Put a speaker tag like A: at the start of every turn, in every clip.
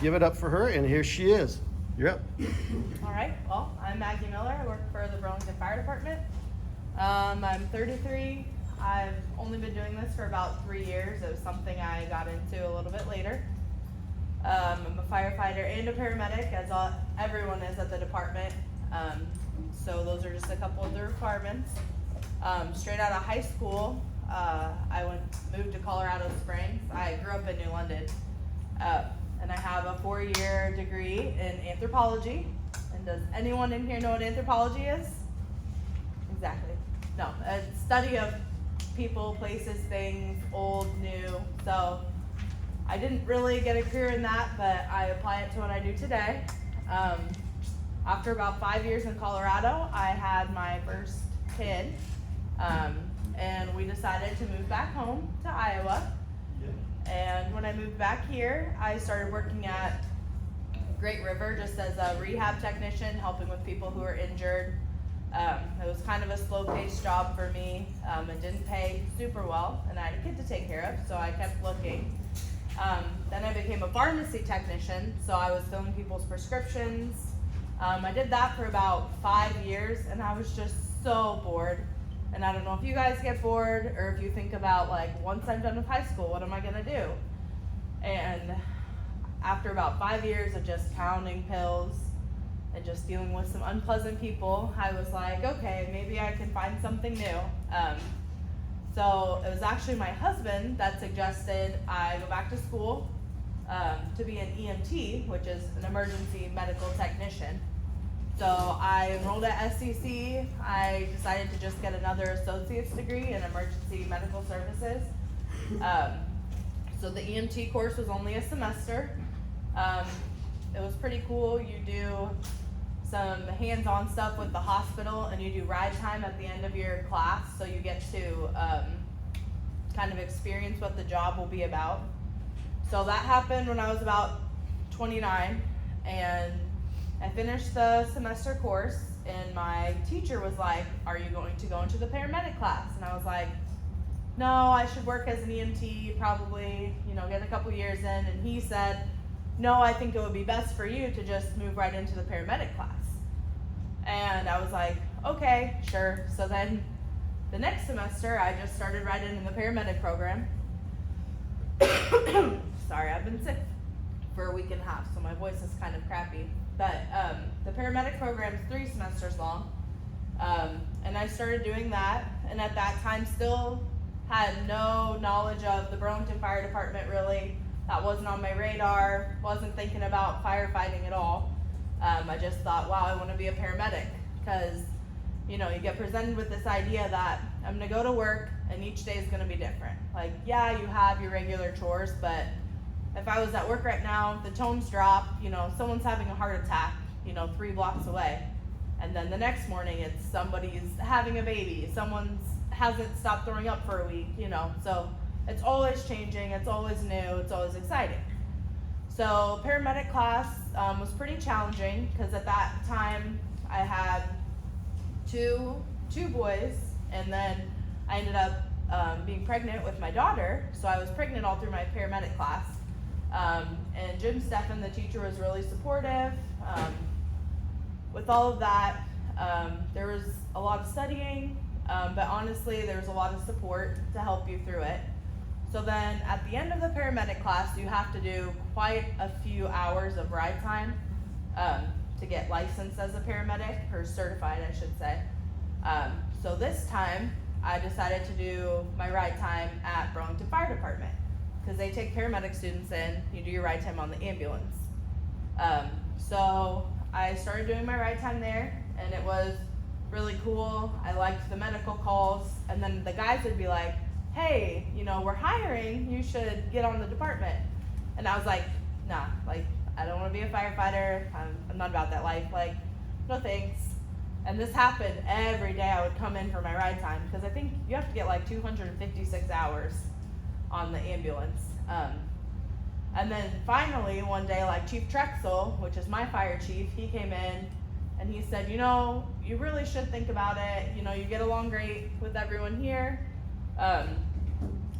A: Give it up for her, and here she is. You're up.
B: All right, well, I'm Maggie Miller. I work for the Burlington Fire Department. I'm 33. I've only been doing this for about 3 years. It was something I got into a little bit later. I'm a firefighter and a paramedic, as everyone is at the department. So those are just a couple of the requirements. Straight out of high school, I moved to Colorado Springs. I grew up in New London. And I have a 4-year degree in anthropology. And does anyone in here know what anthropology is? Exactly. No, a study of people, places, things, old, new. So I didn't really get a career in that, but I apply it to what I do today. After about 5 years in Colorado, I had my first kid, and we decided to move back home to Iowa. And when I moved back here, I started working at Great River just as a rehab technician, helping with people who are injured. It was kind of a slow-paced job for me. It didn't pay super well, and I had a kid to take care of, so I kept looking. Then I became a pharmacy technician, so I was filling people's prescriptions. I did that for about 5 years, and I was just so bored. And I don't know if you guys get bored, or if you think about, like, once I'm done with high school, what am I gonna do? And after about 5 years of just counting pills and just dealing with some unpleasant people, I was like, okay, maybe I can find something new. So it was actually my husband that suggested I go back to school to be an EMT, which is an emergency medical technician. So I enrolled at SCC. I decided to just get another associate's degree in emergency medical services. So the EMT course was only a semester. It was pretty cool. You do some hands-on stuff with the hospital, and you do ride time at the end of your class, so you get to kind of experience what the job will be about. So that happened when I was about 29, and I finished the semester course, and my teacher was like, are you going to go into the paramedic class? And I was like, no, I should work as an EMT, probably, get a couple years in. And he said, no, I think it would be best for you to just move right into the paramedic class. And I was like, okay, sure. So then the next semester, I just started right in the paramedic program. Sorry, I've been sick for a week and a half, so my voice is kind of crappy. But the paramedic program is 3 semesters long, and I started doing that, and at that time still had no knowledge of the Burlington Fire Department really. That wasn't on my radar, wasn't thinking about firefighting at all. I just thought, wow, I want to be a paramedic, because you get presented with this idea that I'm going to go to work and each day is going to be different. Like, yeah, you have your regular chores, but if I was at work right now, the tones drop, someone's having a heart attack, 3 blocks away. And then the next morning, it's somebody's having a baby, someone's hasn't stopped throwing up for a week, So it's always changing, it's always new, it's always exciting. So paramedic class was pretty challenging, because at that time I had two boys, and then I ended up being pregnant with my daughter. So I was pregnant all through my paramedic class. And Jim Steffen, the teacher, was really supportive. With all of that, there was a lot of studying, but honestly, there was a lot of support to help you through it. So then at the end of the paramedic class, you have to do quite a few hours of ride time to get licensed as a paramedic, or certified, I should say. So this time, I decided to do my ride time at Burlington Fire Department, because they take paramedic students in, you do your ride time on the ambulance. So I started doing my ride time there, and it was really cool. I liked the medical calls, and then the guys would be like, hey, we're hiring, you should get on the department. And I was like, nah, I don't want to be a firefighter, I'm not about that life, no thanks. And this happened every day I would come in for my ride time, because I think you have to get 256 hours on the ambulance. And then finally one day, Chief Trexel, which is my fire chief, he came in and he said, you really should think about it. You get along great with everyone here.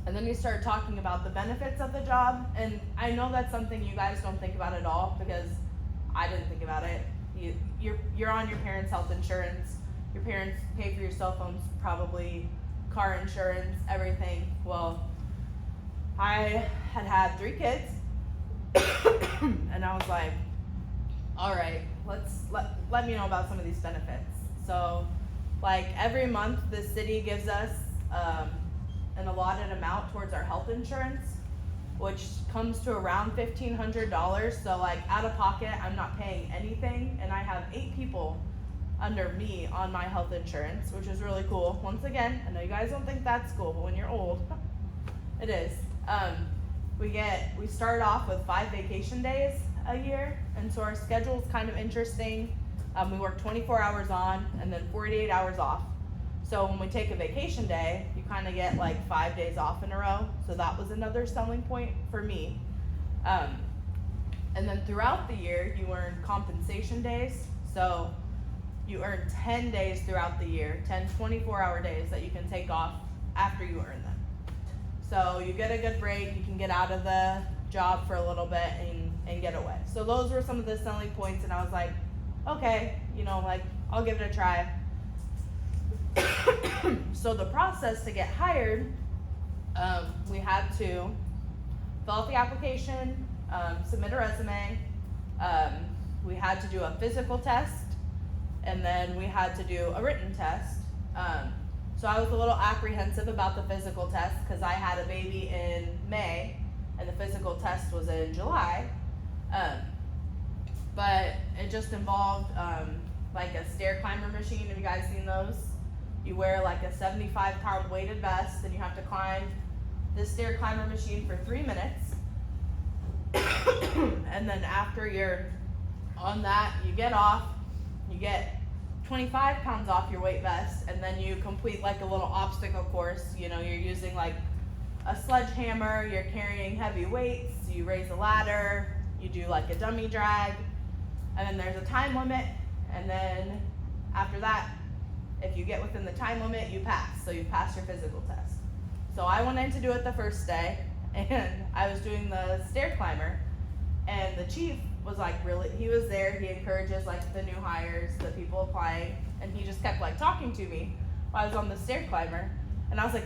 B: And then you start talking about the benefits of the job, and I know that's something you guys don't think about at all because I didn't think about it. You're on your parents' health insurance. Your parents pay for your cell phones, probably car insurance, everything. Well, I had 3 kids, and I was like, all right, let me know about some of these benefits. So, like every month, the city gives us an allotted amount towards our health insurance, which comes to around $1,500. So like out of pocket, I'm not paying anything, and I have 8 people under me on my health insurance, which is really cool. Once again, I know you guys don't think that's cool, but when you're old, it is. We start off with 5 vacation days a year, and so our schedule is kind of interesting. We work 24 hours on and then 48 hours off. So when we take a vacation day, you kind of get like 5 days off in a row. So that was another selling point for me. And then throughout the year, you earn compensation days. So you earn 10 days throughout the year, 10 24-hour days that you can take off after you earn them. So you get a good break, you can get out of the job for a little bit and get away. So those were some of the selling points, and I was like, okay, like I'll give it a try. So the process to get hired, we had to fill out the application, submit a resume, we had to do a physical test, and then we had to do a written test. So I was a little apprehensive about the physical test because I had a baby in May and the physical test was in July. But it just involved like a stair climber machine. Have you guys seen those? You wear like a 75-pound weighted vest and you have to climb this stair climber machine for 3 minutes. And then after you're on that, you get off, you get 25 pounds off your weight vest, and then you complete like a little obstacle course. You're using like a sledgehammer, you're carrying heavy weights, you raise a ladder, you do like a dummy drag, and then there's a time limit, and then after that, if you get within the time limit, you pass. So you pass your physical test. So I went in to do it the first day, and I was doing the stair climber, and the chief was like he was there, he encourages like the new hires, the people applying, and he just kept like talking to me while I was on the stair climber, and I was like,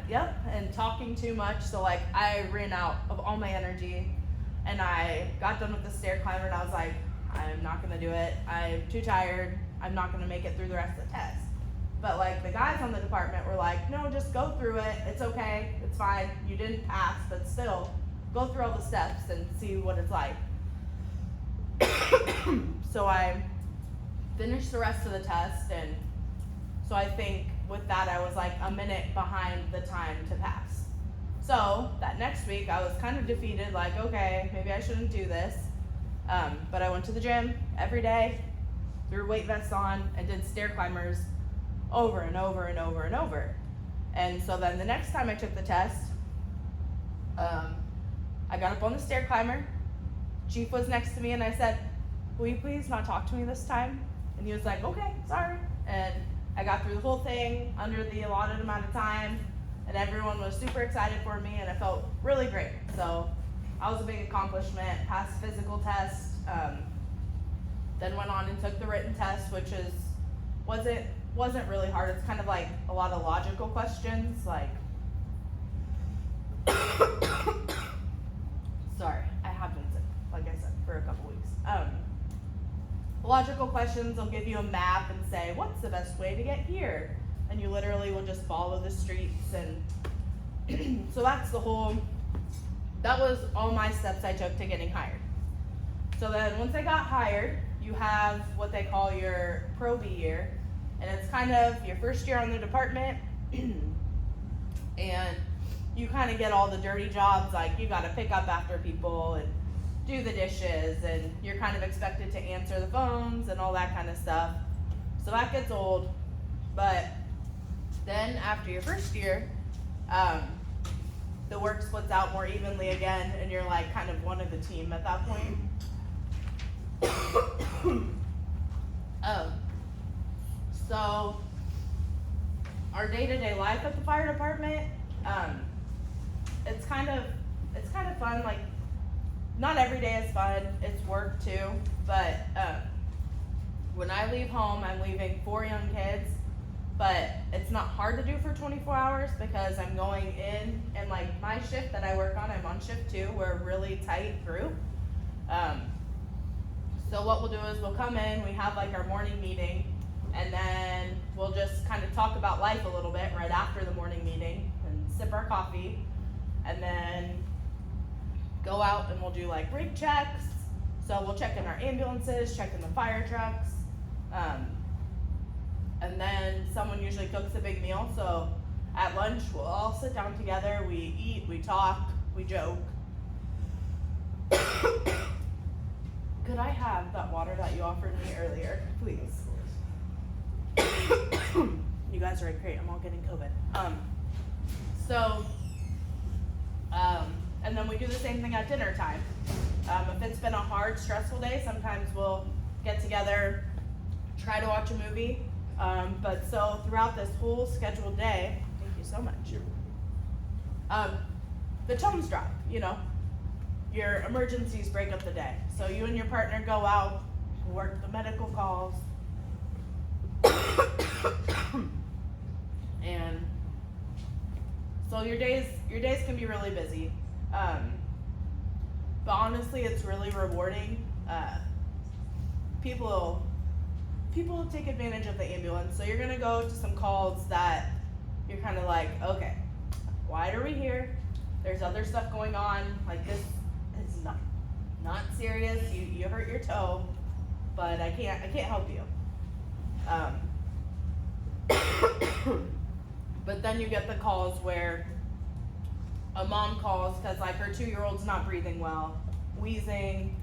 B: yep, and talking too much, so like I ran out of all my energy, and I got done with the stair climber, and I was like, I'm not gonna do it, I'm too tired, I'm not gonna make it through the rest of the test. But like the guys on the department were like, no, just go through it, it's okay, it's fine, you didn't pass, but still, go through all the steps and see what it's like. So I finished the rest of the test, and so I think with that I was like a minute behind the time to pass. So that next week I was kind of defeated, like, okay, maybe I shouldn't do this. But I went to the gym every day, threw weight vests on, and did stair climbers over and over and over and over. And so then the next time I took the test, I got up on the stair climber, Chief was next to me, and I said, will you please not talk to me this time? And he was like, okay, sorry. And I got through the whole thing under the allotted amount of time, and everyone was super excited for me, and it felt really great. So that was a big accomplishment, passed the physical test, then went on and took the written test, which wasn't really hard. It's kind of like a lot of logical questions, like, sorry, I have been sick, like I said, for a couple weeks. Logical questions, they'll give you a map and say, what's the best way to get here? And you literally will just follow the streets, and so that was all my steps I took to getting hired. So then once I got hired, you have what they call your probie year, and it's kind of your first year on the department, and you kind of get all the dirty jobs, like you got to pick up after people and do the dishes, and you're kind of expected to answer the phones and all that kind of stuff. So that gets old. But then after your first year, the work splits out more evenly again, and you're like kind of one of the team at that point. So our day-to-day life at the fire department, it's kind of fun. Like, not every day is fun. It's work too. But when I leave home, I'm leaving 4 young kids. But it's not hard to do for 24 hours because I'm going in, and like my shift that I work on, I'm on shift 2. We're a really tight group. So what we'll do is we'll come in, we have like our morning meeting, and then we'll just kind of talk about life a little bit right after the morning meeting and sip our coffee, and then go out and we'll do like rig checks. So we'll check in our ambulances, check in the fire trucks, and then someone usually cooks a big meal. So at lunch, we'll all sit down together, we eat, we talk, we joke. Could I have that water that you offered me earlier, please? You guys are great. I'm all getting COVID. And then we do the same thing at dinner time. If it's been a hard, stressful day, sometimes we'll get together, try to watch a movie. But so throughout this whole scheduled day, thank you so much. The tones drop, you know. Your emergencies break up the day. So you and your partner go out, work the medical calls, and so your days can be really busy. But honestly, it's really rewarding. People take advantage of the ambulance. So you're gonna go to some calls that you're kind of like, okay, why are we here? There's other stuff going on. Like, this is not serious. You hurt your toe, but I can't help you. But then you get the calls where a mom calls because like her 2-year-old's not breathing well, wheezing,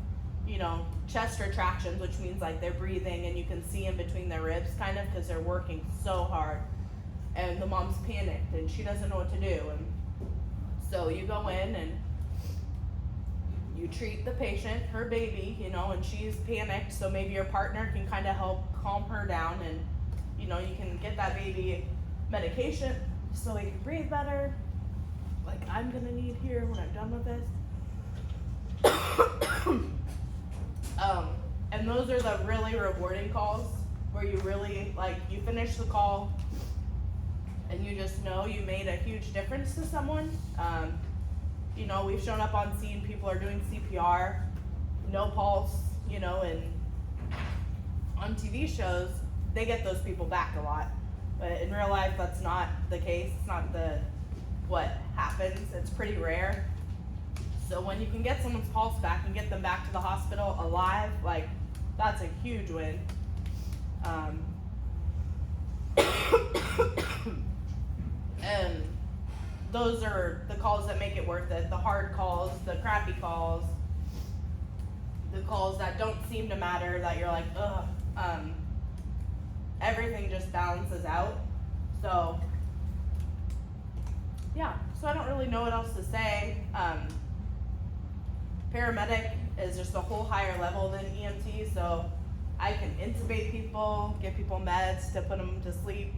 B: you know, chest retractions, which means like they're breathing and you can see in between their ribs kind of because they're working so hard, and the mom's panicked and she doesn't know what to do. And so you go in and you treat the patient, her baby, you know, and she's panicked, so maybe your partner can kind of help calm her down, and you know, you can get that baby medication so he can breathe better, like I'm gonna need here when I'm done with this. And those are the really rewarding calls where you really, like, you finish the call and you just know you made a huge difference to someone. You know, we've shown up on scene, people are doing CPR, no pulse, you know, and on TV shows, they get those people back a lot. But in real life, that's not the case. It's not what happens. It's pretty rare. So when you can get someone's pulse back and get them back to the hospital alive, like, that's a huge win. And those are the calls that make it worth it. The hard calls, the crappy calls, the calls that don't seem to matter, that you're like, ugh. Everything just balances out. So, yeah. So I don't really know what else to say. Paramedic is just a whole higher level than EMT, so I can intubate people, give people meds to put them to sleep.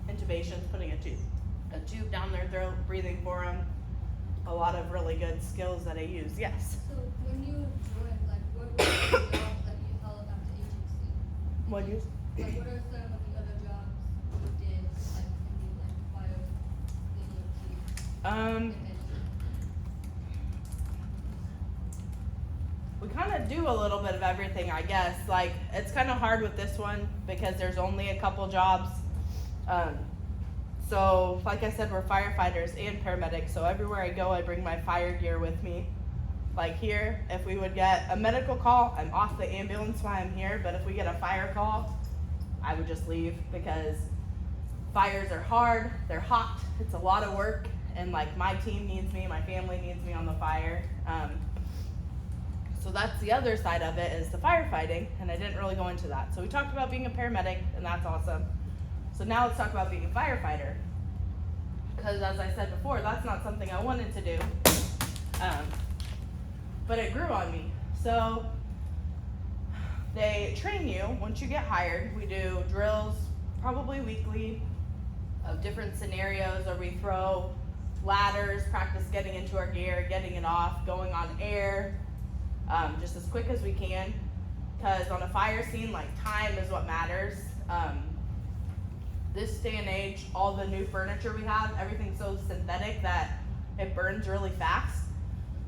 B: Intubation's putting a tube down their throat, breathing for them. A lot of really good skills that I use. Yes.
C: So when you joined, like, what were the jobs that you held at the agency?
B: What you?
C: Like, what are some of the other jobs you did, like, in the, like, fire, the EMT?
B: We kind of do a little bit of everything, I guess. Like, it's kind of hard with this one because there's only a couple jobs. So, like I said, we're firefighters and paramedics. So everywhere I go, I bring my fire gear with me. Like here, if we would get a medical call, I'm off the ambulance while I'm here. But if we get a fire call, I would just leave because fires are hard, they're hot, it's a lot of work. And like my team needs me, my family needs me on the fire. So that's the other side of it, is the firefighting, and I didn't really go into that. So we talked about being a paramedic, and that's awesome. So now let's talk about being a firefighter. Because as I said before, that's not something I wanted to do. But it grew on me. So they train you once you get hired. We do drills probably weekly, of different scenarios, or we throw ladders, practice getting into our gear, getting it off, going on air, just as quick as we can. Because on a fire scene, like, time is what matters. This day and age, all the new furniture we have, everything's so synthetic that it burns really fast.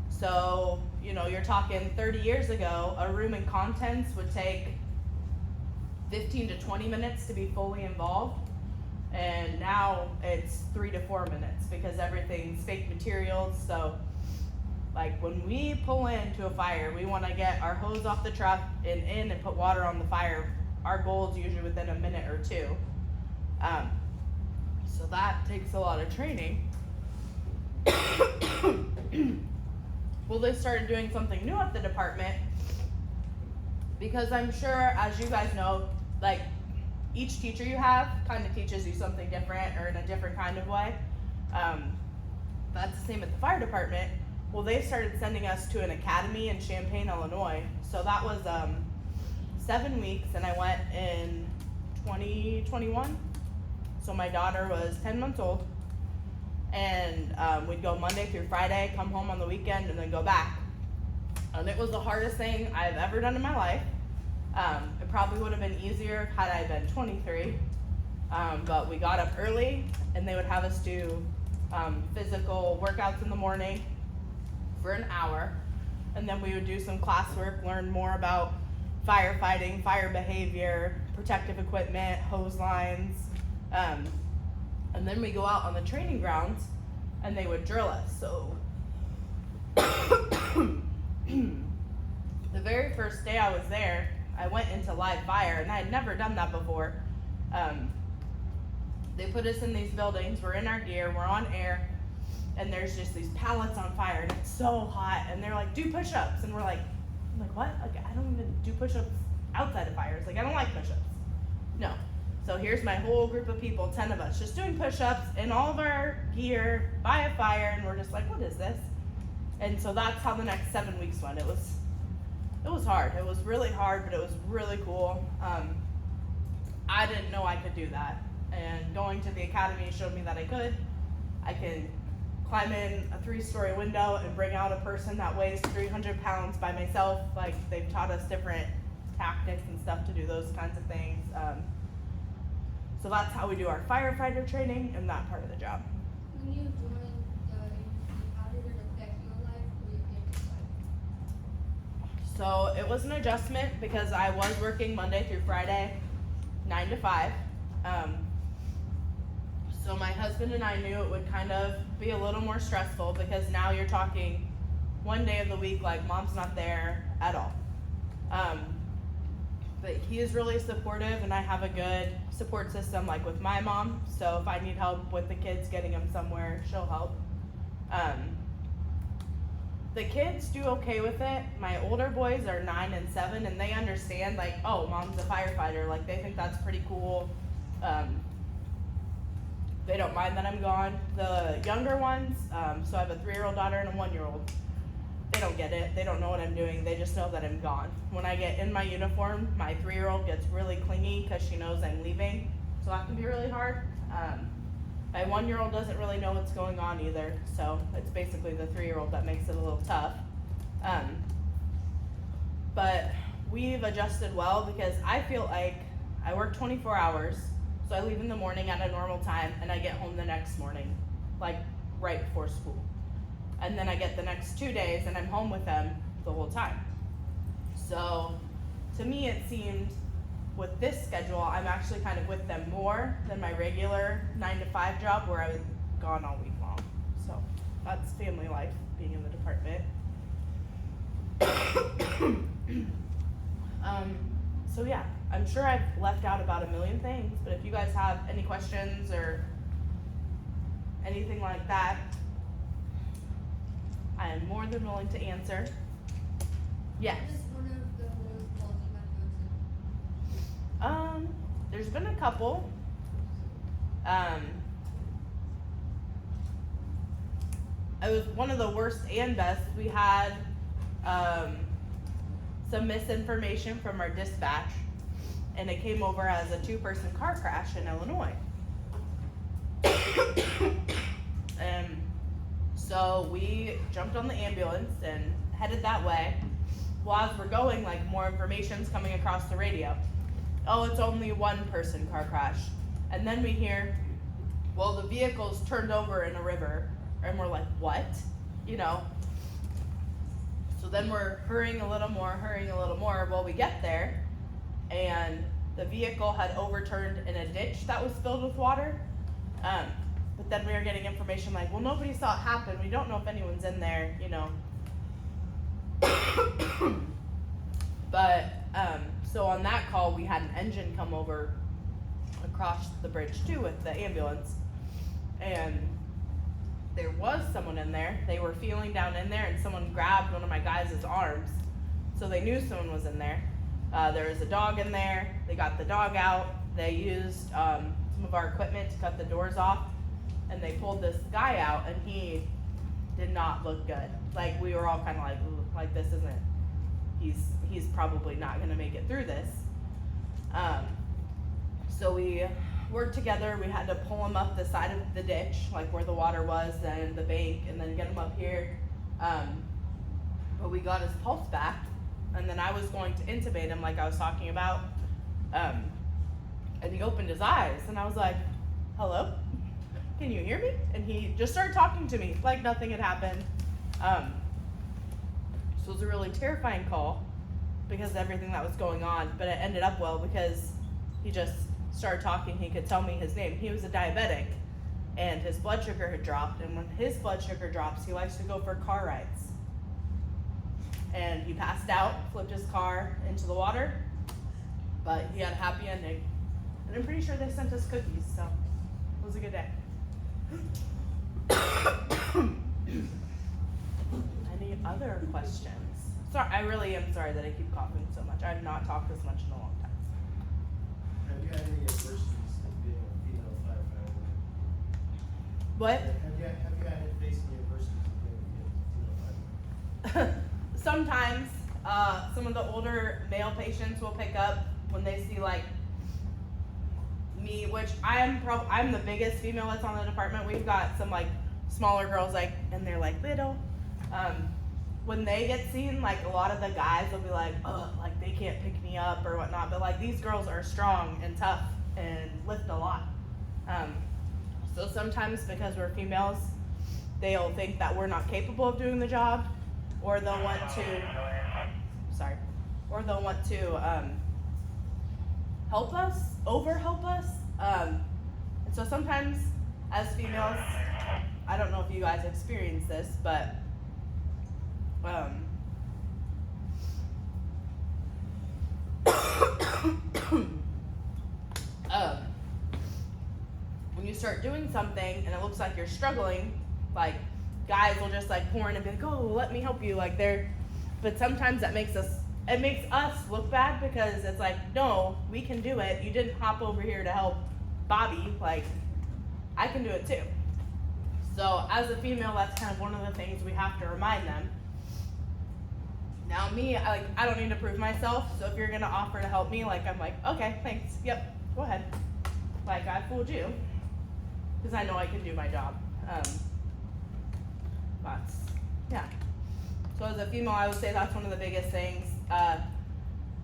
B: So, you know, you're talking 30 years ago, a room and contents would take 15 to 20 minutes to be fully involved. And now it's 3 to 4 minutes because everything's fake materials. So, like, when we pull into a fire, we want to get our hose off the truck and in and put water on the fire. Our goal is usually within a minute or two. So that takes a lot of training. Well, they started doing something new at the department, because I'm sure, as you guys know, like, each teacher you have kind of teaches you something different or in a different kind of way. That's the same at the fire department. Well, they started sending us to an academy in Champaign, Illinois. So that was 7 weeks, and I went in 2021. So my daughter was 10 months old, and we'd go Monday through Friday, come home on the weekend, and then go back. And it was the hardest thing I've ever done in my life. It probably would have been easier had I been 23, but we got up early, and they would have us do physical workouts in the morning for an hour, and then we would do some classwork, learn more about firefighting, fire behavior, protective equipment, hose lines, and then we go out on the training grounds, and they would drill us. So the very first day I was there, I went into live fire, and I had never done that before. They put us in these buildings, we're in our gear, we're on air, and there's just these pallets on fire, and it's so hot, and they're like, do push-ups, and we're like, I'm like, what? Like, I don't even do push-ups outside of fires. Like, I don't like push-ups. No. So here's my whole group of people, 10 of us, just doing push-ups in all of our gear by a fire, and we're just like, what is this? And so that's how the next 7 weeks went. It was hard. It was really hard, but it was really cool. I didn't know I could do that, and going to the academy showed me that I could. I can climb in a 3-story window and bring out a person that weighs 300 pounds by myself. Like, they've taught us different tactics and stuff to do those kinds of things. So that's how we do our firefighter training and that part of the job.
C: When you joined the agency, how did it affect your life or your family's life?
B: So it was an adjustment because I was working Monday through Friday, 9 to 5. So my husband and I knew it would kind of be a little more stressful, because now you're talking one day of the week, like, mom's not there at all. But he is really supportive, and I have a good support system, like with my mom. So if I need help with the kids, getting them somewhere, she'll help. The kids do okay with it. My older boys are 9 and 7, and they understand, like, oh, mom's a firefighter. Like, they think that's pretty cool. They don't mind that I'm gone. The younger ones, so I have a 3-year-old daughter and a 1-year-old. They don't get it. They don't know what I'm doing. They just know that I'm gone. When I get in my uniform, my 3-year-old gets really clingy because she knows I'm leaving. So that can be really hard. My 1-year-old doesn't really know what's going on either. So it's basically the 3-year-old that makes it a little tough. But we've adjusted well, because I feel like I work 24 hours. So I leave in the morning at a normal time, and I get home the next morning, like right before school. And then I get the next 2 days, and I'm home with them the whole time. So to me, it seemed with this schedule, I'm actually kind of with them more than my regular 9 to 5 job where I was gone all week long. So that's family life, being in the department. So yeah, I'm sure I've left out about a million things, but if you guys have any questions or anything like that, I am more than willing to answer. Yes.
C: What is one of the roll calls you have to go to?
B: There's been a couple. It was one of the worst and best. We had some misinformation from our dispatch, and it came over as a 2-person car crash in Illinois. And so we jumped on the ambulance and headed that way. Well, as we're going, like, more information's coming across the radio. Oh, it's only one person car crash. And then we hear, well, the vehicle's turned over in a river. And we're like, what? You know? So then we're hurrying a little more. Well, we get there, and the vehicle had overturned in a ditch that was filled with water. But then we were getting information like, well, nobody saw it happen. We don't know if anyone's in there, you know. But, so on that call, we had an engine come over across the bridge too with the ambulance. And there was someone in there. They were feeling down in there, and someone grabbed one of my guys' arms. So they knew someone was in there. There was a dog in there. They got the dog out. They used some of our equipment to cut the doors off. And they pulled this guy out, and he did not look good. Like, we were all kind of like, ooh, like, this isn't, he's probably not going to make it through this. So we worked together. We had to pull him up the side of the ditch, like where the water was, then the bank, and then get him up here. But we got his pulse back, and then I was going to intubate him like I was talking about. And he opened his eyes, and I was like, hello? Can you hear me? And he just started talking to me like nothing had happened. So it was a really terrifying call because of everything that was going on, but it ended up well because he just started talking. He could tell me his name. He was a diabetic, and his blood sugar had dropped, and when his blood sugar drops, he likes to go for car rides. And he passed out, flipped his car into the water, but he had a happy ending. And I'm pretty sure they sent us cookies, so it was a good day. Any other questions? Sorry, I really am sorry that I keep coughing so much. I have not talked this much in a long time.
D: Have you had any adversities in being a female firefighter?
B: What?
D: Have you had to face any adversities in being a female firefighter?
B: Sometimes, some of the older male patients will pick up when they see like me, which I'm the biggest female that's on the department. We've got some like smaller girls like, and they're like little. When they get seen, like a lot of the guys will be like, oh, like they can't pick me up or whatnot. But like these girls are strong and tough and lift a lot. So sometimes because we're females, they'll think that we're not capable of doing the job, or they'll want to, help us, help us. And so sometimes as females, I don't know if you guys experience this, but when you start doing something and it looks like you're struggling, like guys will just like pour in and be like, oh, let me help you, like but sometimes it makes us look bad because it's like, no, we can do it. You didn't hop over here to help Bobby, like I can do it too. So as a female, that's kind of one of the things we have to remind them. Now me, I don't need to prove myself, so if you're gonna offer to help me, like I'm like, okay, thanks, yep, go ahead. Like I fooled you, because I know I can do my job. But yeah. So as a female, I would say that's one of the biggest things.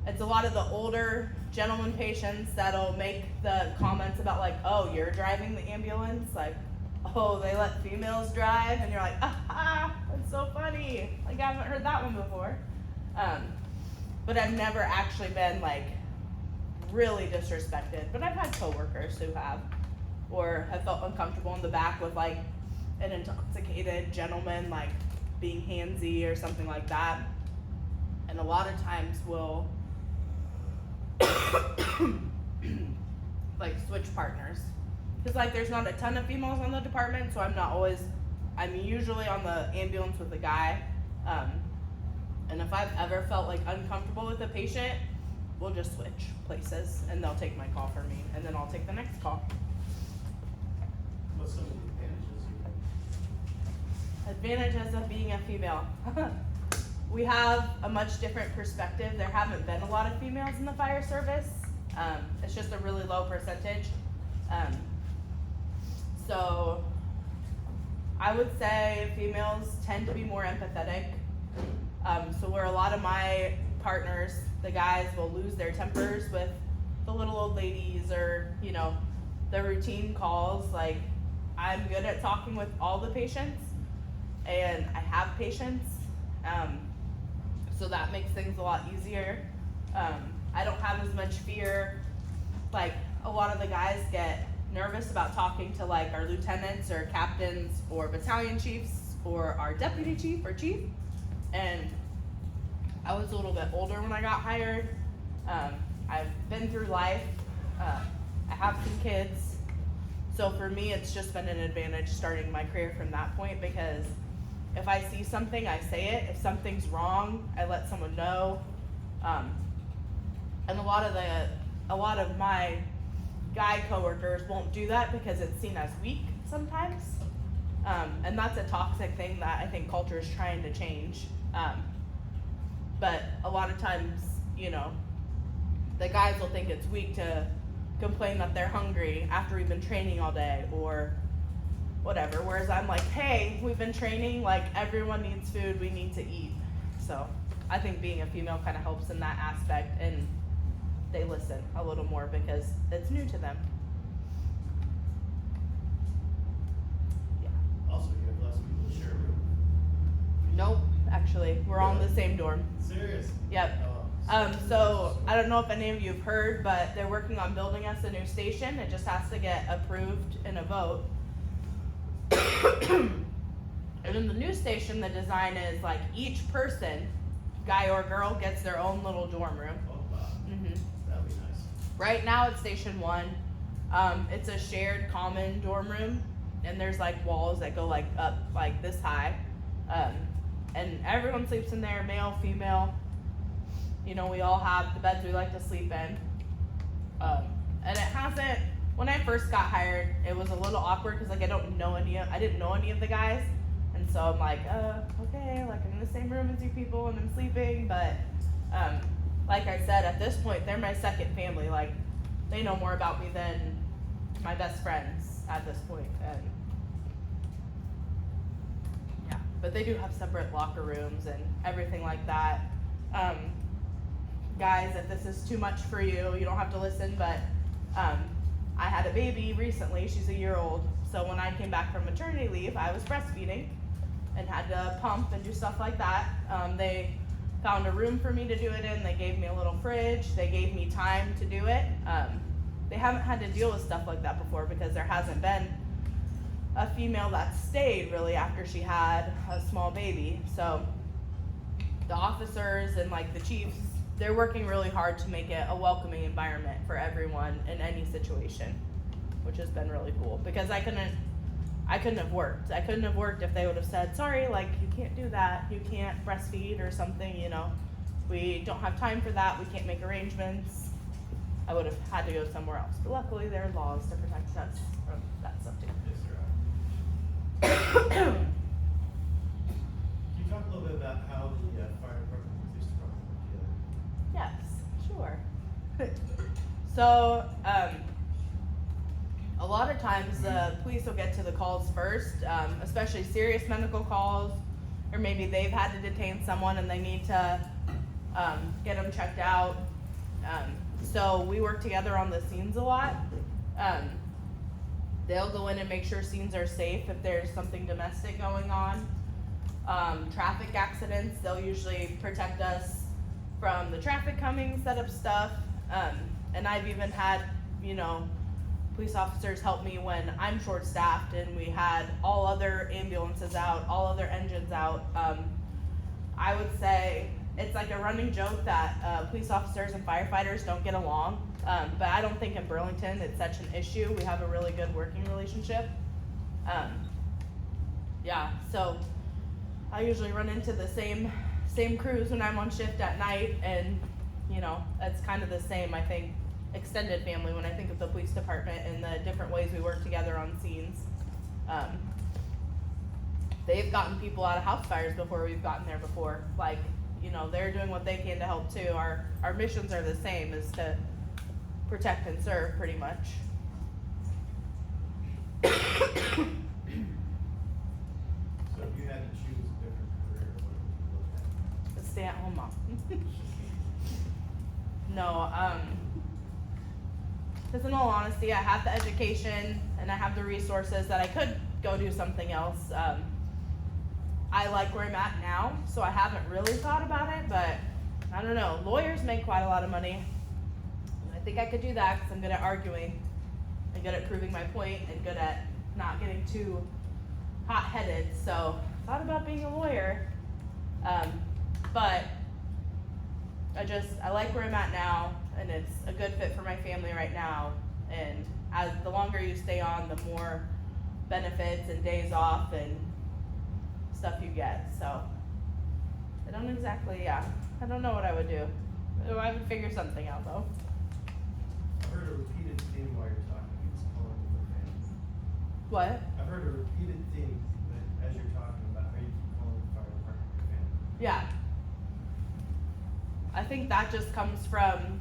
B: It's a lot of the older gentleman patients that'll make the comments about like, oh, you're driving the ambulance, like, oh, they let females drive, and you're like, ah, that's so funny. Like I haven't heard that one before. But I've never actually been like really disrespected. But I've had coworkers who have, or have felt uncomfortable in the back with like an intoxicated gentleman like being handsy or something like that. And a lot of times we'll like switch partners. Because like there's not a ton of females on the department, so I'm usually on the ambulance with a guy. And if I've ever felt like uncomfortable with a patient, we'll just switch places and they'll take my call for me and then I'll take the next call.
D: What's some of the advantages
B: Advantages of being a female. We have a much different perspective. There haven't been a lot of females in the fire service. It's just a really low percentage. So I would say females tend to be more empathetic. So where a lot of my partners, the guys, will lose their tempers with the little old ladies or, you know, the routine calls, like, I'm good at talking with all the patients, and I have patience, so that makes things a lot easier. I don't have as much fear. Like, a lot of the guys get nervous about talking to, like, our lieutenants or captains or battalion chiefs or our deputy chief or chief, and I was a little bit older when I got hired. I've been through life. I have some kids. So for me, it's just been an advantage starting my career from that point, because if I see something, I say it. If something's wrong, I let someone know. And a lot of my guy coworkers won't do that because it's seen as weak sometimes. And that's a toxic thing that I think culture is trying to change. But a lot of times, you know, the guys will think it's weak to complain that they're hungry after we've been training all day or whatever. Whereas I'm like, hey, we've been training, like, everyone needs food, we need to eat. So I think being a female kind of helps in that aspect, and they listen a little more because it's new to them. Yeah.
D: Also, you have less people to share a room.
B: Nope, actually, we're all in the same dorm.
D: Serious?
B: Yep.
D: Oh.
B: So I don't know if any of you have heard, but they're working on building us a new station. It just has to get approved in a vote. And in the new station, the design is like each person, guy or girl, gets their own little dorm room.
D: Oh, wow.
B: Mm-hmm.
D: That'd be nice.
B: Right now it's station 1. It's a shared common dorm room, and there's like walls that go like up like this high. And everyone sleeps in there, male, female. You know, we all have the beds we like to sleep in. And it hasn't, when I first got hired, it was a little awkward because like I didn't know any of the guys. And so I'm like, okay, like I'm in the same room as you people and I'm sleeping. But like I said, at this point, they're my second family. Like, they know more about me than my best friends at this point. And yeah, but they do have separate locker rooms and everything like that. Guys, if this is too much for you, you don't have to listen, but I had a baby recently. She's a year old. So when I came back from maternity leave, I was breastfeeding and had to pump and do stuff like that. They found a room for me to do it in. They gave me a little fridge. They gave me time to do it. They haven't had to deal with stuff like that before because there hasn't been a female that stayed really after she had a small baby. So the officers and like the chiefs, they're working really hard to make it a welcoming environment for everyone in any situation, which has been really cool because I couldn't have worked. I couldn't have worked if they would have said, sorry, like you can't do that. You can't breastfeed or something, you know, we don't have time for that. We can't make arrangements. I would have had to go somewhere else. But luckily there are laws to protect us from that stuff too.
D: Yes, there are. Can you talk a little bit about how the fire department and police department work together?
B: Yes, sure. So, a lot of times the police will get to the calls first, especially serious medical calls, or maybe they've had to detain someone and they need to get them checked out. So we work together on the scenes a lot. They'll go in and make sure scenes are safe if there's something domestic going on. Traffic accidents, they'll usually protect us from the traffic coming, set up stuff. And I've even had, you know, police officers help me when I'm short-staffed and we had all other ambulances out, all other engines out. I would say it's like a running joke that police officers and firefighters don't get along, but I don't think in Burlington it's such an issue. We have a really good working relationship. Yeah, so I usually run into the same crews when I'm on shift at night, and you know, it's kind of the same, I think, extended family when I think of the police department and the different ways we work together on scenes. They've gotten people out of house fires before we've gotten there before. Like, you know, they're doing what they can to help too. Our missions are the same, is to protect and serve pretty much.
D: So if you had to choose a different career, what would you look at?
B: A stay-at-home mom. No, because in all honesty, I have the education and I have the resources that I could go do something else. I like where I'm at now, so I haven't really thought about it, but I don't know. Lawyers make quite a lot of money. I think I could do that because I'm good at arguing and good at proving my point and good at not getting too hot-headed. So I thought about being a lawyer, but I like where I'm at now, and it's a good fit for my family right now. And as the longer you stay on, the more benefits and days off and stuff you get. So I don't know what I would do. I would figure something out though.
D: I've heard a repeated theme while you're talking, it's calling the family.
B: What?
D: I've heard a repeated theme that as you're talking about how you keep calling the fire department your family.
B: Yeah. I think that just comes from,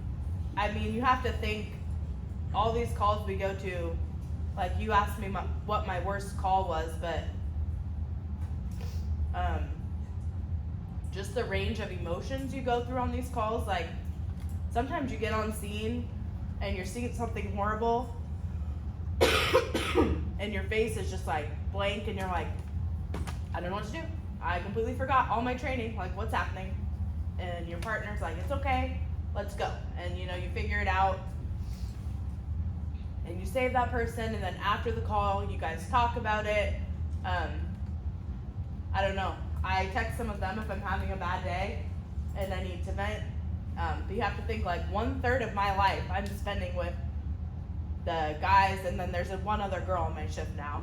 B: you have to think all these calls we go to, like you asked me what my worst call was, but just the range of emotions you go through on these calls, like sometimes you get on scene and you're seeing something horrible and your face is just like blank and you're like, I don't know what to do. I completely forgot all my training, like what's happening? And your partner's like, it's okay, let's go. And you figure it out and you save that person, and then after the call you guys talk about it. I don't know. I text some of them if I'm having a bad day and I need to vent. But you have to think like 1/3 of my life I'm spending with the guys, and then there's one other girl on my shift now.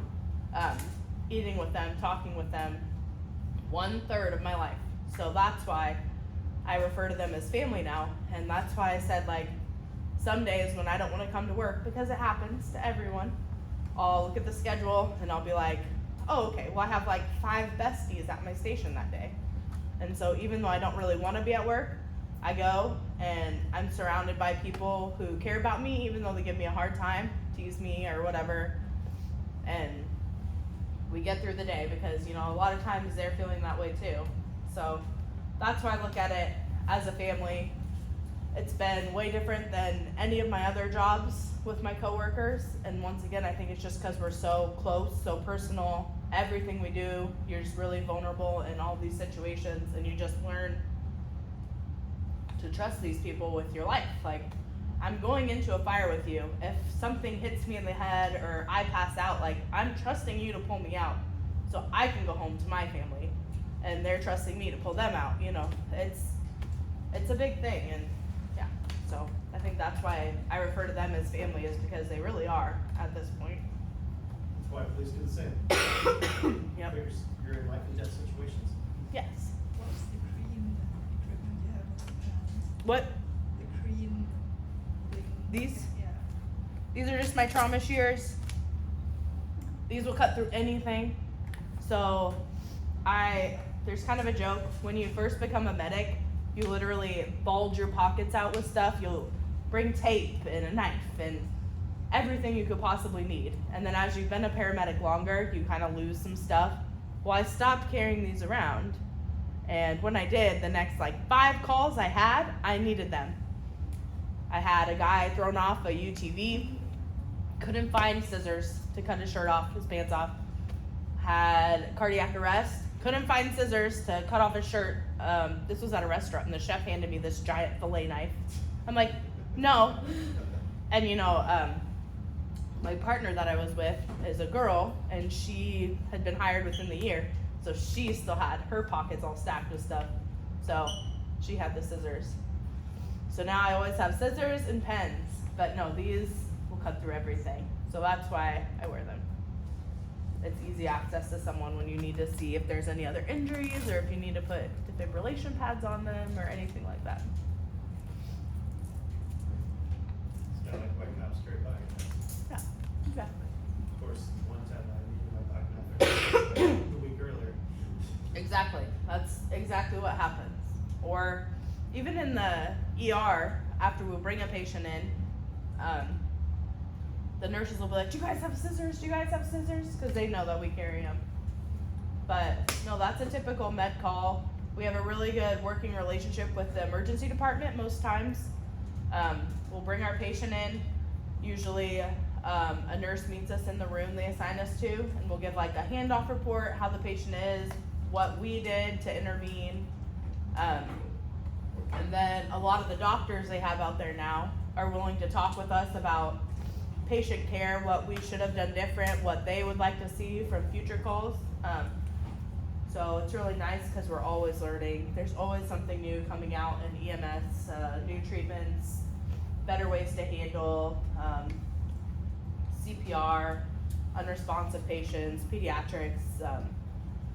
B: Eating with them, talking with them. 1/3 of my life. So that's why I refer to them as family now. And that's why I said, like, some days when I don't want to come to work, because it happens to everyone, I'll look at the schedule and I'll be like, oh, okay, well I have like 5 besties at my station that day. And so even though I don't really want to be at work, I go and I'm surrounded by people who care about me, even though they give me a hard time, tease me or whatever. And we get through the day because, a lot of times they're feeling that way too. So that's why I look at it as a family. It's been way different than any of my other jobs with my coworkers. And once again, I think it's just because we're so close, so personal. Everything we do, you're just really vulnerable in all these situations, and you just learn to trust these people with your life. Like, I'm going into a fire with you. If something hits me in the head or I pass out, like, I'm trusting you to pull me out so I can go home to my family, and they're trusting me to pull them out. It's a big thing. And yeah, so I think that's why I refer to them as family, is because they really are at this point.
D: That's why police do the same.
B: Yep.
D: Figures you're in life and death situations.
B: Yes.
E: What's the green equipment you have on the ground?
B: What?
E: The green thing.
B: These?
E: Yeah.
B: These are just my trauma shears. These will cut through anything. So there's kind of a joke. When you first become a medic, you literally bulge your pockets out with stuff. You'll bring tape and a knife and everything you could possibly need. And then as you've been a paramedic longer, you kind of lose some stuff. Well, I stopped carrying these around. And when I did, the next 5 calls I had, I needed them. I had a guy thrown off a UTV, couldn't find scissors to cut his shirt off, his pants off. Had cardiac arrest, couldn't find scissors to cut off his shirt. This was at a restaurant, and the chef handed me this giant fillet knife. I'm like, no. And my partner that I was with is a girl, and she had been hired within the year, so she still had her pockets all stacked with stuff. So she had the scissors. So now I always have scissors and pens, but no, these will cut through everything. So that's why I wear them. It's easy access to someone when you need to see if there's any other injuries, or if you need to put defibrillation pads on them or anything like that.
D: It's kind of like white cops straight by.
B: Yeah, exactly.
D: Of course, one time I needed my pocket knife a week earlier.
B: Exactly. That's exactly what happens. Or even in the ER, after we bring a patient in, the nurses will be like, do you guys have scissors? Do you guys have scissors? Because they know that we carry them. But no, that's a typical med call. We have a really good working relationship with the emergency department most times. We'll bring our patient in. Usually a nurse meets us in the room they assign us to, and we'll give like a handoff report, how the patient is, what we did to intervene. And then a lot of the doctors they have out there now are willing to talk with us about patient care, what we should have done different, what they would like to see from future calls. So it's really nice because we're always learning. There's always something new coming out in EMS, new treatments, better ways to handle CPR, unresponsive patients, pediatrics.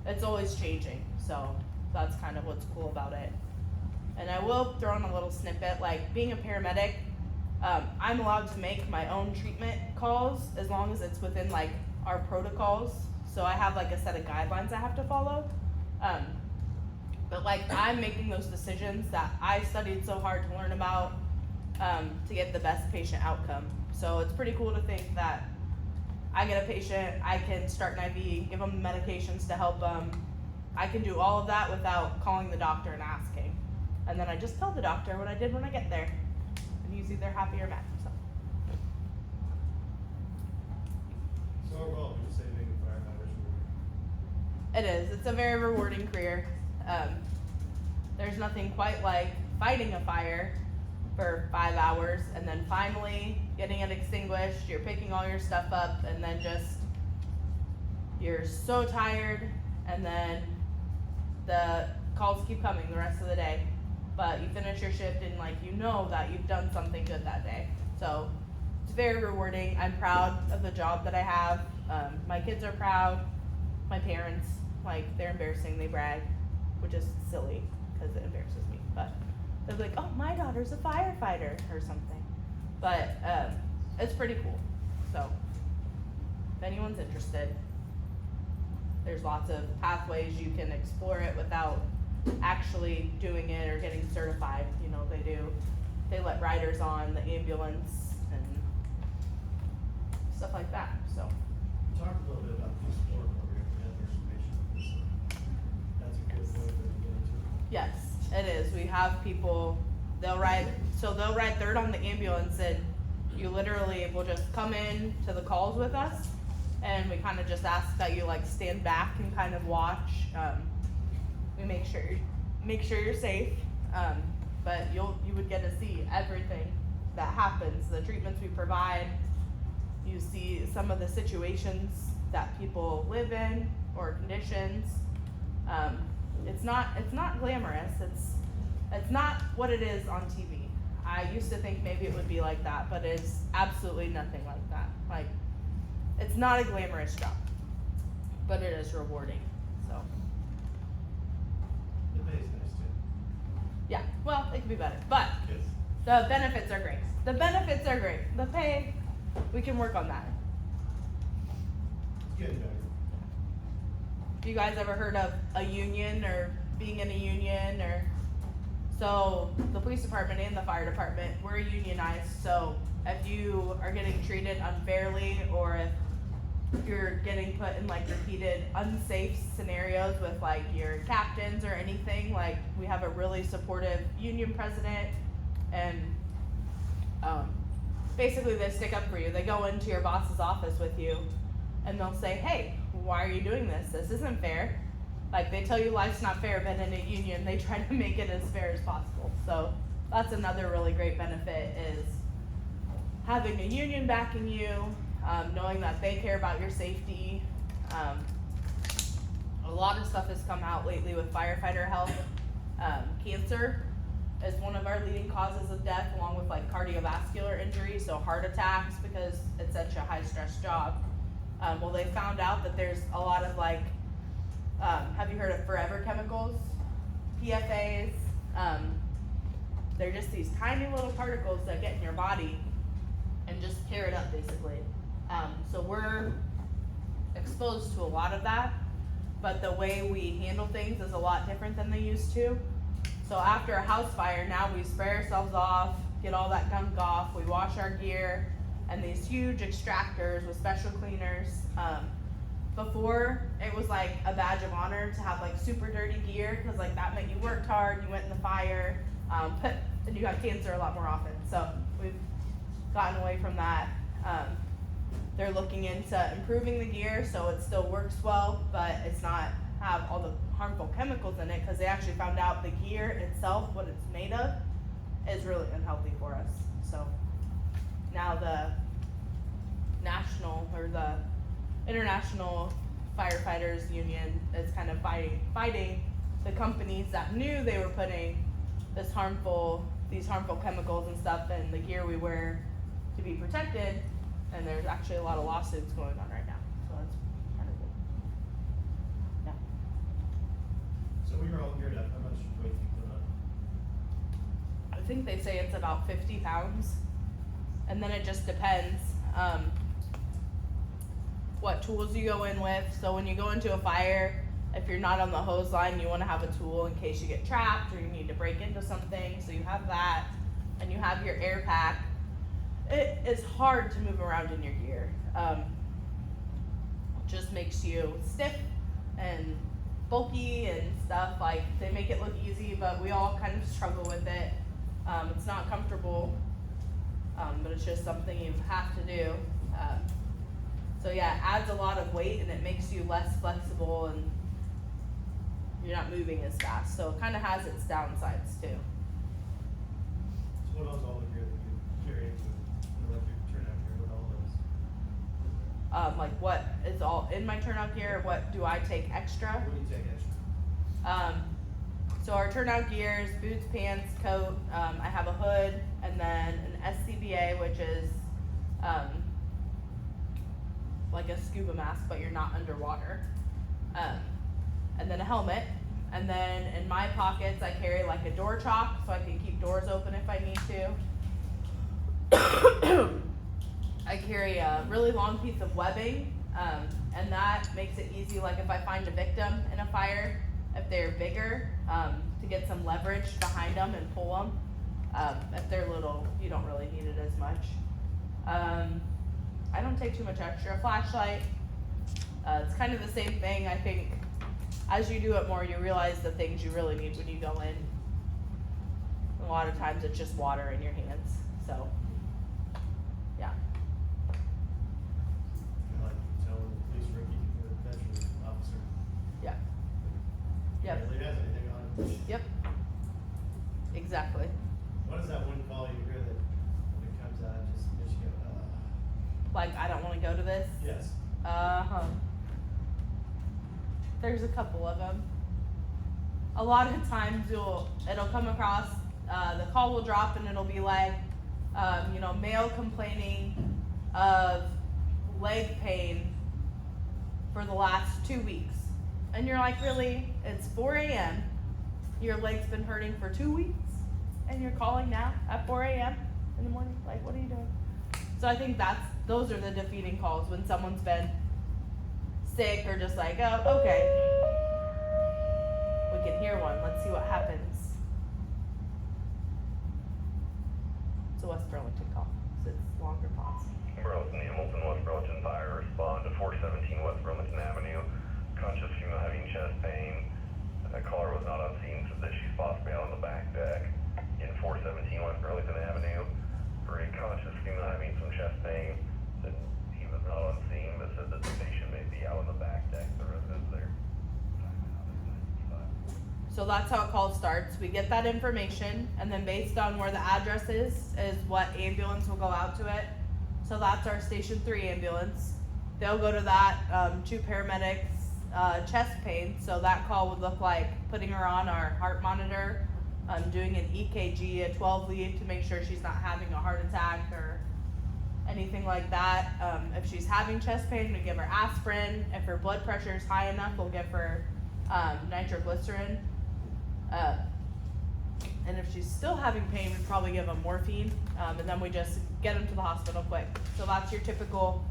B: It's always changing. So that's kind of what's cool about it. And I will throw in a little snippet, like being a paramedic, I'm allowed to make my own treatment calls as long as it's within like our protocols. So I have like a set of guidelines I have to follow. But like I'm making those decisions that I studied so hard to learn about to get the best patient outcome. So it's pretty cool to think that I get a patient, I can start an IV, give them medications to help them. I can do all of that without calling the doctor and asking. And then I just tell the doctor what I did when I get there. And he's either happy or mad.
D: So overall, would you say being a firefighter is rewarding?
B: It is. It's a very rewarding career. There's nothing quite like fighting a fire for 5 hours and then finally getting it extinguished. You're picking all your stuff up and then just, you're so tired, and then the calls keep coming the rest of the day. But you finish your shift and like you know that you've done something good that day. So it's very rewarding. I'm proud of the job that I have. My kids are proud. My parents, like, they're embarrassing, they brag, which is silly because it embarrasses me. But they're like, oh, my daughter's a firefighter or something. But it's pretty cool. So if anyone's interested, there's lots of pathways you can explore it without actually doing it or getting certified. You know, they let riders on the ambulance and stuff like that. So
D: Talk a little bit about the support program for nurse patients. That's a good way to get into it.
B: yes, it is. We have people, they'll ride third on the ambulance, and you literally will just come in to the calls with us, and we kind of just ask that you like stand back and kind of watch. We make sure you're safe, but you would get to see everything that happens, the treatments we provide. You see some of the situations that people live in or conditions. It's not glamorous. It's not what it is on TV. I used to think maybe it would be like that, but it's absolutely nothing like that. Like, it's not a glamorous job, but it is rewarding. So
D: The pay's nice too.
B: yeah, well, it could be better, but
D: Yes.
B: the benefits are great. The pay, we can work on that.
D: It's getting better.
B: You guys ever heard of a union or being in a union? Or so the police department and the fire department, we're unionized. So if you are getting treated unfairly, or if you're getting put in like repeated unsafe scenarios with like your captains or anything, like we have a really supportive union president, and basically they stick up for you. They go into your boss's office with you and they'll say, hey, why are you doing this? This isn't fair. Like, they tell you life's not fair, but in a union they try to make it as fair as possible. So that's another really great benefit, is having a union backing you, knowing that they care about your safety. A lot of stuff has come out lately with firefighter health. Cancer is one of our leading causes of death, along with like cardiovascular injuries, so heart attacks, because it's such a high stress job. Well, they found out that there's a lot of like, have you heard of forever chemicals? PFAs. They're just these tiny little particles that get in your body and just tear it up, basically. So we're exposed to a lot of that, but the way we handle things is a lot different than they used to. So after a house fire, now we spray ourselves off, get all that gunk off, we wash our gear, and these huge extractors with special cleaners. Before it was like a badge of honor to have like super dirty gear, because like that meant you worked hard, you went in the fire, and you got cancer a lot more often. So we've gotten away from that. They're looking into improving the gear so it still works well, but it's not have all the harmful chemicals in it, because they actually found out the gear itself, what it's made of, is really unhealthy for us. So now the national or the International Firefighters Union is kind of fighting the companies that knew they were putting these harmful chemicals and stuff in the gear we wear to be protected, and there's actually a lot of lawsuits going on right now, so that's kind of cool. Yeah.
D: So when you're all geared up, how much weight do you put on?
B: I think they say it's about 50 pounds, and then it just depends what tools you go in with. So when you go into a fire, if you're not on the hose line, you want to have a tool in case you get trapped or you need to break into something. So you have that, and you have your air pack. It is hard to move around in your gear. It just makes you stiff and bulky and stuff. Like, they make it look easy, but we all kind of struggle with it. It's not comfortable, but it's just something you have to do. So yeah, it adds a lot of weight and it makes you less flexible and you're not moving as fast. So it kind of has its downsides too.
D: So what else all the gear that you carry into, like your turnout gear, what all those?
B: Like what is all in my turnout gear? What do I take extra?
D: What do you take extra?
B: So our turnout gear is boots, pants, coat. I have a hood, and then an SCBA, which is like a scuba mask, but you're not underwater. And then a helmet. And then in my pockets, I carry like a door chalk, so I can keep doors open if I need to. I carry a really long piece of webbing, and that makes it easy. Like if I find a victim in a fire, if they're bigger, to get some leverage behind them and pull them. If they're little, you don't really need it as much. I don't take too much extra. Flashlight, it's kind of the same thing. I think as you do it more, you realize the things you really need when you go in. A lot of times it's just water in your hands. So, yeah.
D: Kinda like telling the police rookie or veteran officer.
B: Yeah. Yep.
D: Barely has anything on it.
B: Yep. Exactly.
D: What is that one call you hear that when it comes out, just makes you go,
B: Like, I don't want to go to this.
D: yes.
B: There's a couple of them. A lot of times it'll come across, the call will drop and it'll be like, male complaining of leg pain for the last 2 weeks. And you're like, really? It's 4 a.m. Your leg's been hurting for 2 weeks? And you're calling now at 4 a.m. in the morning? Like, what are you doing? So I think those are the defeating calls, when someone's been sick or just like, oh, okay, we can hear one. Let's see what happens. It's a West Burlington call, so it's longer pause.
F: Burlington, Hamilton, West Burlington Fire, respond to 417 West Burlington Avenue. Conscious female having chest pain. The caller was not on scene, said that she's possibly out on the back deck. In 417 West Burlington Avenue, for a conscious female having some chest pain, said he was not on scene, but said that the patient may be out on the back deck. The residents there.
B: So that's how a call starts. We get that information, and then based on where the address is what ambulance will go out to it. So that's our Station 3 ambulance. They'll go to that, 2 paramedics, chest pain. So that call would look like putting her on our heart monitor, doing an EKG, a 12 lead, to make sure she's not having a heart attack or anything like that. If she's having chest pain, we give her aspirin. If her blood pressure is high enough, we'll give her nitroglycerin. And if she's still having pain, we'd probably give them morphine, and then we just get them to the hospital quick. So that's your typical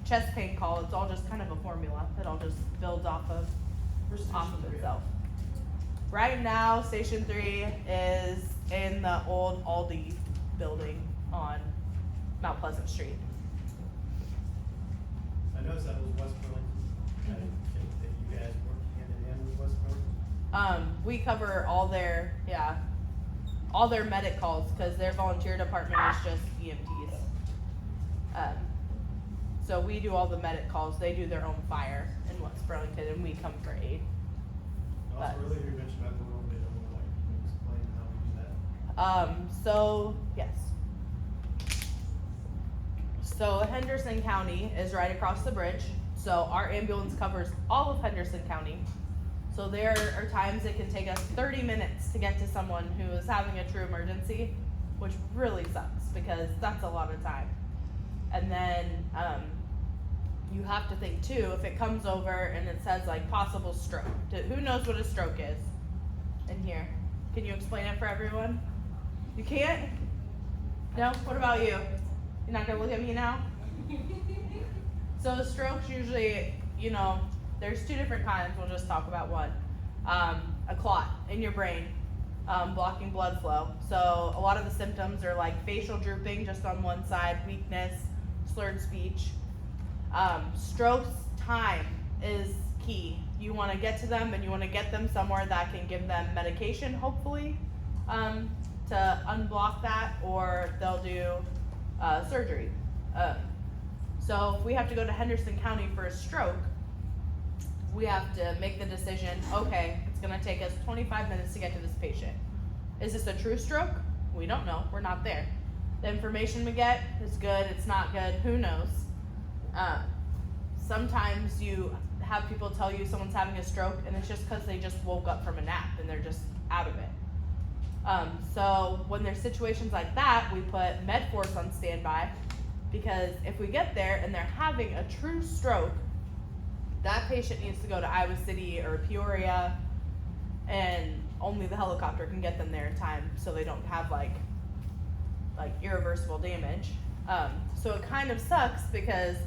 B: chest pain call. It's all just kind of a formula that all just builds off of itself. Right now, Station 3 is in the old Aldi building on Mount Pleasant Street.
D: I noticed that was West Burlington. I didn't think that you guys worked hand in hand with West Burlington.
B: We cover all their medic calls because their volunteer department is just EMTs. So we do all the medic calls. They do their own fire in West Burlington, and we come for aid.
D: Also,
B: But-
D: earlier you mentioned about the little bit of like, can you explain how we do that?
B: So yes. So Henderson County is right across the bridge. So our ambulance covers all of Henderson County. So there are times it can take us 30 minutes to get to someone who is having a true emergency, which really sucks because that's a lot of time. And then you have to think too, if it comes over and it says like possible stroke. Who knows what a stroke is in here? Can you explain it for everyone? You can't? No? What about you? You're not gonna look at me now? So a stroke's usually, there's two different kinds. We'll just talk about one. A clot in your brain, blocking blood flow. So a lot of the symptoms are like facial drooping just on one side, weakness, slurred speech. Strokes time is key. You want to get to them and you want to get them somewhere that can give them medication, hopefully, to unblock that, or they'll do surgery. So if we have to go to Henderson County for a stroke, we have to make the decision, okay, it's gonna take us 25 minutes to get to this patient. Is this a true stroke? We don't know, we're not there. The information we get is good, it's not good, who knows? Sometimes you have people tell you someone's having a stroke and it's just because they just woke up from a nap and they're just out of it. So when there's situations like that, we put med force on standby, because if we get there and they're having a true stroke, that patient needs to go to Iowa City or Peoria, and only the helicopter can get them there in time so they don't have like irreversible damage. So it kind of sucks because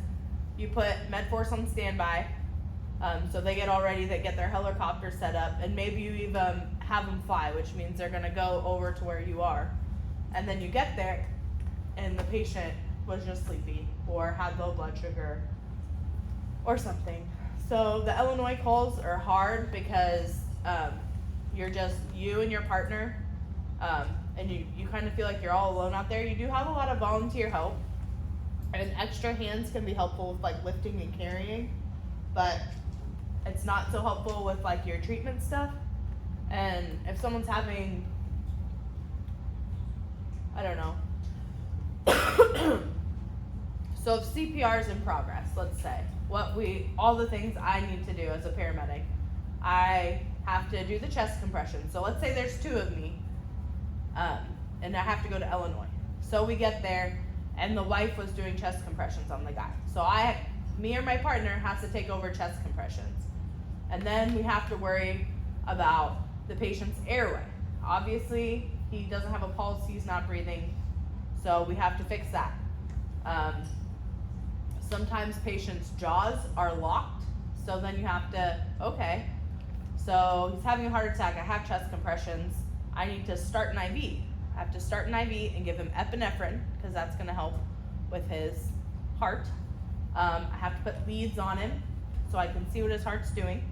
B: you put med force on standby, so they get all ready, they get their helicopter set up, and maybe you even have them fly, which means they're gonna go over to where you are. And then you get there and the patient was just sleepy or had low blood sugar or something. So the Illinois calls are hard because you're just you and your partner, and you kind of feel like you're all alone out there. You do have a lot of volunteer help, and extra hands can be helpful with like lifting and carrying, but it's not so helpful with like your treatment stuff. And if someone's having, I don't know, so if CPR is in progress, let's say, all the things I need to do as a paramedic, I have to do the chest compression. So let's say there's two of me, and I have to go to Illinois. So we get there, and the wife was doing chest compressions on the guy. So me or my partner has to take over chest compressions. And then we have to worry about the patient's airway. Obviously, he doesn't have a pulse, he's not breathing, so we have to fix that. Sometimes patients' jaws are locked, so then you have to, okay, so he's having a heart attack, I have chest compressions, I need to start an IV. I have to start an IV and give him epinephrine, because that's gonna help with his heart. I have to put leads on him, so I can see what his heart's doing.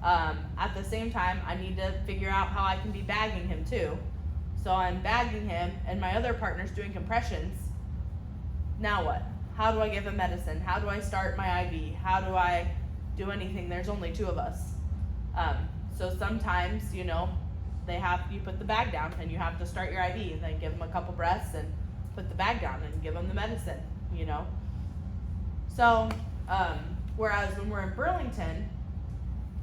B: At the same time, I need to figure out how I can be bagging him too. So I'm bagging him, and my other partner's doing compressions. Now what? How do I give him medicine? How do I start my IV? How do I do anything? There's only two of us. So sometimes, you put the bag down and you have to start your IV and then give him a couple breaths and put the bag down and give him the medicine, So, whereas when we're in Burlington,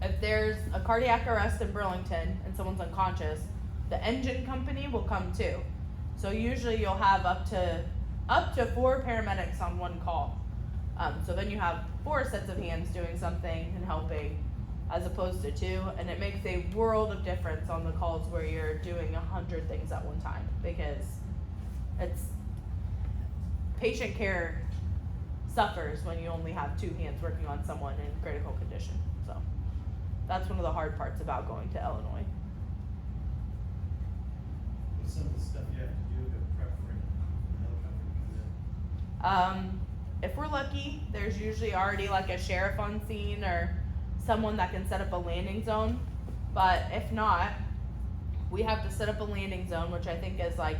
B: if there's a cardiac arrest in Burlington and someone's unconscious, the engine company will come too. So usually you'll have up to 4 paramedics on one call. So then you have 4 sets of hands doing something and helping, as opposed to 2, and it makes a world of difference on the calls where you're doing 100 things at one time, because patient care suffers when you only have 2 hands working on someone in critical condition. So that's one of the hard parts about going to Illinois.
D: What's some of the stuff you have to do to prep for the helicopter to come in?
B: if we're lucky, there's usually already like a sheriff on scene or someone that can set up a landing zone. But if not, we have to set up a landing zone, which I think is like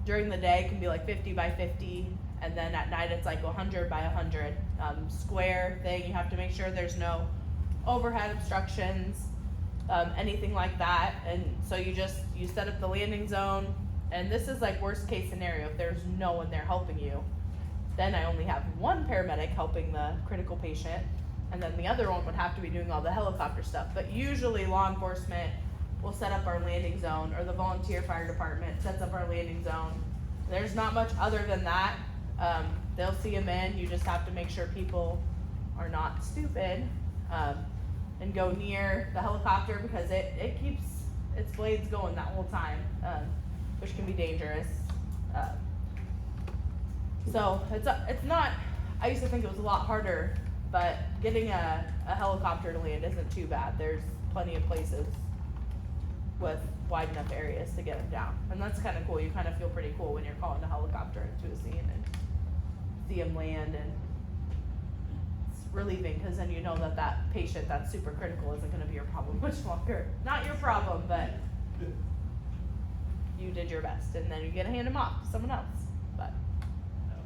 B: during the day can be like 50 by 50, and then at night it's like 100 by 100 square thing. You have to make sure there's no overhead obstructions, anything like that. And so you set up the landing zone, and this is like worst case scenario. If there's no one there helping you, then I only have one paramedic helping the critical patient, and then the other one would have to be doing all the helicopter stuff. But usually law enforcement will set up our landing zone, or the volunteer fire department sets up our landing zone. There's not much other than that. They'll see them in. You just have to make sure people are not stupid, and go near the helicopter, because it keeps its blades going that whole time, which can be dangerous. So it's not, I used to think it was a lot harder, but getting a helicopter to land isn't too bad. There's plenty of places with wide enough areas to get them down. And that's kind of cool. You kind of feel pretty cool when you're calling a helicopter into a scene and see them land, and it's relieving, because then you know that patient that's super critical isn't going to be your problem much longer. Not your problem, but you did your best, and then you get to hand them off to someone else. But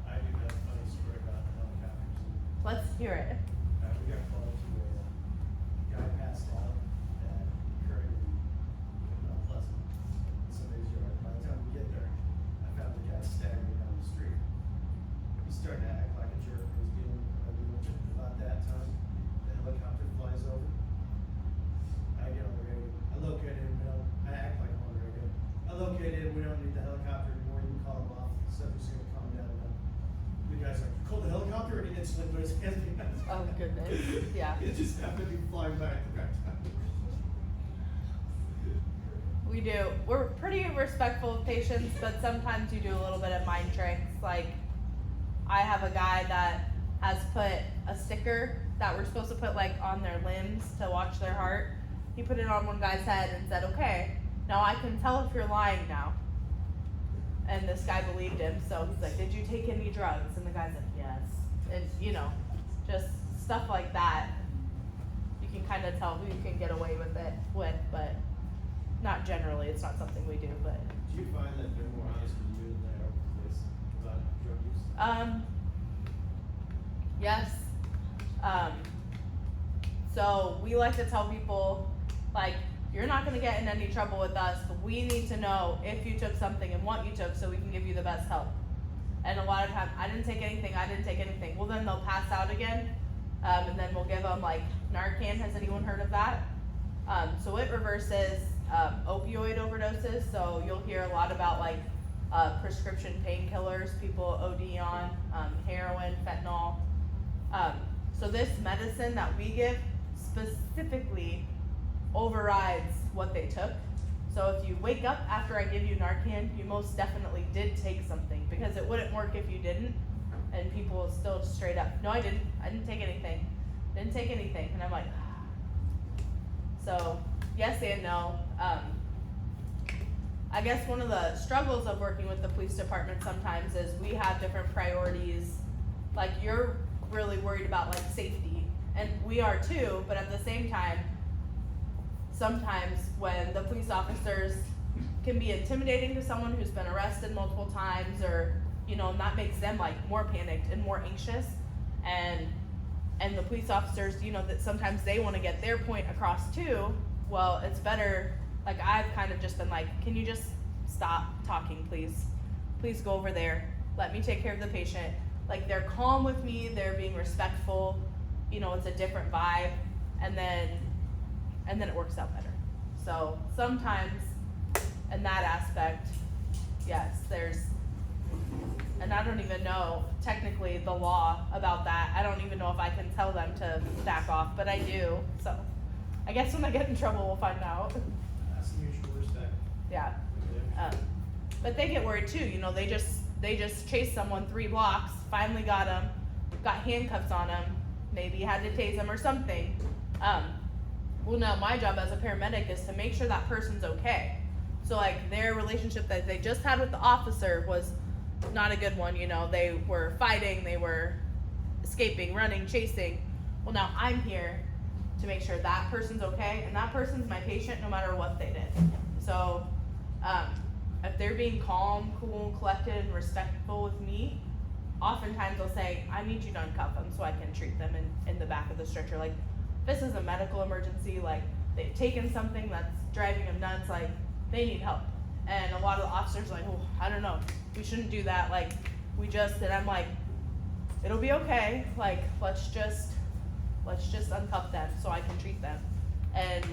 D: I do have a funny story about the helicopters.
B: let's hear it.
D: We got called to a guy passed out at Curry, Mount Pleasant, in somebody's yard. By the time we get there, I found the guy staggering down the street. He's starting to act like a jerk. He's getting about that time. The helicopter flies over. I get on the radio. I locate him. I act like I'm on the radio. I located him. We don't need the helicopter anymore. You can call him off. The subject's gonna calm down now. The guy's like, "Call the helicopter," and he instantly put his hands behind his
B: Oh,
D: back.
B: goodness. Yeah.
D: It just happened to be flying back at the right time.
B: We do. We're pretty respectful of patients, but sometimes you do a little bit of mind tricks. Like, I have a guy that has put a sticker that we're supposed to put like on their limbs to watch their heart. He put it on one guy's head and said, "Okay, now I can tell if you're lying now." And this guy believed him, so he's like, "Did you take any drugs?" And the guy's like, "Yes." And just stuff like that. You can kind of tell who you can get away with, but not generally. It's not something we do, but.
D: Do you find that they're more honest with you than they are with police about drug use?
B: Yes. So we like to tell people, like, you're not gonna get in any trouble with us, but we need to know if you took something and what you took so we can give you the best help. And a lot of times, I didn't take anything. Well, then they'll pass out again, and then we'll give them like Narcan. Has anyone heard of that? So it reverses opioid overdoses. So you'll hear a lot about like prescription painkillers people OD on, heroin, fentanyl. So this medicine that we give specifically overrides what they took. So if you wake up after I give you Narcan, you most definitely did take something, because it wouldn't work if you didn't. And people will still just straight up, "No, I didn't take anything. Didn't take anything." And I'm like, so yes and no. I guess one of the struggles of working with the police department sometimes is we have different priorities. Like, you're really worried about like safety, and we are too, but at the same time, sometimes when the police officers can be intimidating to someone who's been arrested multiple times, or and that makes them like more panicked and more anxious, and the police officers, that sometimes they want to get their point across too. Well, it's better, like, I've kind of just been like, "Can you just stop talking, please go over there, let me take care of the patient." Like, they're calm with me, they're being respectful, it's a different vibe, and then it works out better. So sometimes in that aspect, yes, and I don't even know technically the law about that. I don't even know if I can tell them to back off, but I do. So I guess when I get in trouble, we'll find out.
D: That's mutual respect.
B: Yeah. But they get worried too. They just chased someone 3 blocks, finally got him, got handcuffs on him, maybe had to tase him or something. Well, now my job as a paramedic is to make sure that person's okay. So like, their relationship that they just had with the officer was not a good one. You know, they were fighting, they were escaping, running, chasing. Well, now I'm here to make sure that person's okay, and that person's my patient no matter what they did. So, if they're being calm, cool, collected, and respectful with me, oftentimes they'll say, I need you to uncuff them so I can treat them in the back of the stretcher. Like, this is a medical emergency, like, they've taken something that's driving them nuts, like, they need help. And a lot of the officers are like, oh, I don't know, we shouldn't do that, like, and I'm like, it'll be okay, like, let's just uncuff them so I can treat them. And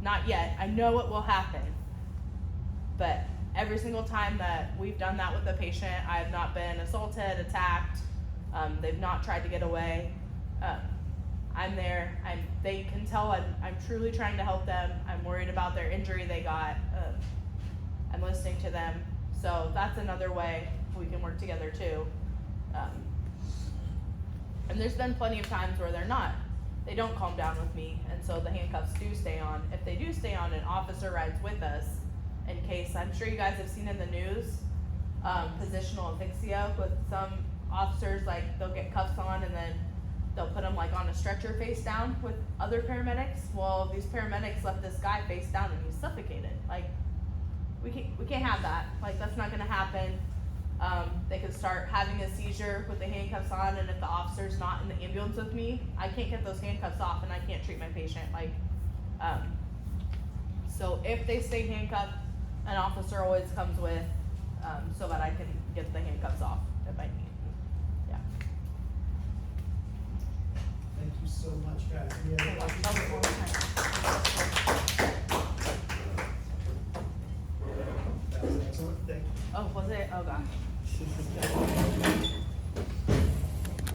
B: not yet, I know it will happen, but every single time that we've done that with a patient, I have not been assaulted, attacked, they've not tried to get away. I'm there, they can tell I'm truly trying to help them, I'm worried about their injury they got, I'm listening to them. So that's another way we can work together too. And there's been plenty of times where they don't calm down with me, and so the handcuffs do stay on. If they do stay on, an officer rides with us in case, I'm sure you guys have seen in the news, positional asphyxia with some officers, like they'll get cuffs on and then they'll put them like on a stretcher face down with other paramedics. Well, these paramedics left this guy face down and he's suffocated. Like, we can't have that. Like, that's not gonna happen. They could start having a seizure with the handcuffs on, and if the officer's not in the ambulance with me, I can't get those handcuffs off and I can't treat my patient. Like, so if they stay handcuffed, an officer always comes with, so that I can get the handcuffs off if I need. Yeah.
D: Thank you so much, guys. Any other questions?
B: That was a long time.
D: That was excellent. Thank you.
B: Oh, was it? Oh, gosh.